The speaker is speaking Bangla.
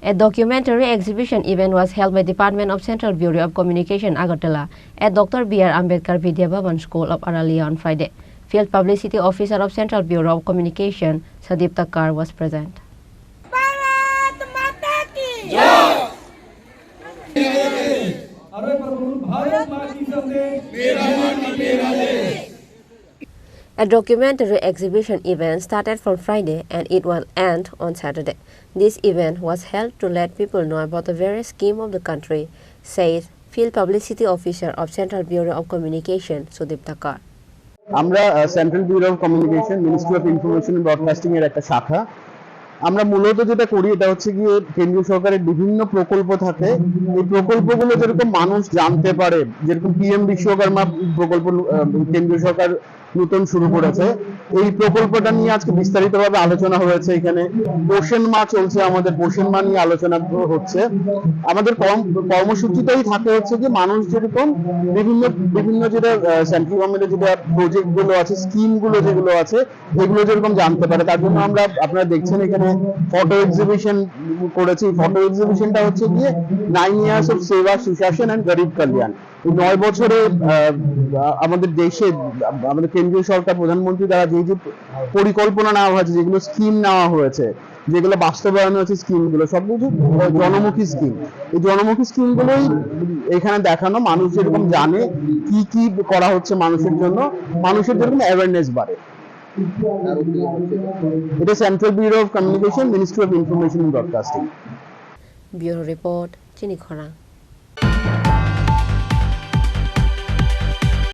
A documentary exhibition event was held by Department of Central Bureau of Communication, Agartala, at Dr. B.R. Ambedkar Vidya Bhavan School of Aralia on Friday. Field Publicity Officer of Central Bureau of Communication, Khorang, was present. A documentary exhibition event started from Friday and it will end on Saturday. This event was held to let people know about the various schemes of the country, says Field Publicity Officer of Central Bureau of Communication, Khorang. আমরা central bureau of communication, ministry of information and broadcasting এর একটা শাখা। আমরা মূলত যেটা করি এটা হচ্ছে গিয়ে কেন্দ্রীয় সরকারের বিভিন্ন প্রকল্প থাকে, এই প্রকল্পগুলো যেরকম মানুষ জানতে পারে, যেরকম পিএম বিশ্বকর্মা প্রকল্প কেন্দ্রীয় সরকার নতুন শুরু করেছে, এই প্রকল্পটা নিয়ে আজকে বিস্তারিতভাবে আলোচনা হয়েছে। এখানে পোষণ মা চলছে, আমাদের পোষণ মা নিয়ে আলোচনা হচ্ছে। আমাদের কর্মসূচিতেই থাকে হচ্ছে যে মানুষ যেরকম বিভিন্ন বিভিন্ন যেটা সেন্ট্রাল গভর্নমেন্টের যেটা প্রজেক্ট গুলো আছে, স্কিম গুলো যেগুলো আছে, এগুলো যেরকম জানতে পারে, তার জন্য আমরা আপনারা দেখছেন এখানে ফটো এক্সিবিশন করেছি। ফটো এক্সিবিশনটা হচ্ছে গিয়ে 9 years of সেবা সুশাসন এন্ড গরিব কল্যাণ। এই 9 বছরে আমাদের দেশে আমাদের কেন্দ্রীয় সরকার প্রধানমন্ত্রী দ্বারা যে যে পরিকল্পনা নেওয়া হয়েছে, যেগুলো স্কিম নেওয়া হয়েছে, যেগুলো বাস্তবায়ন হয়েছে, স্কিমগুলো সবকিছু জনমুখী স্কিম। এই জনমুখী স্কিমগুলোই এখানে দেখানো, মানুষ যেরকম জানে কি কি করা হচ্ছে মানুষের জন্য, মানুষের যেরকম অ্যাওয়ারনেস বাড়ে। এটা central bureau of communication, ministry of information and broadcasting. Bureau Report, Chini Khorang.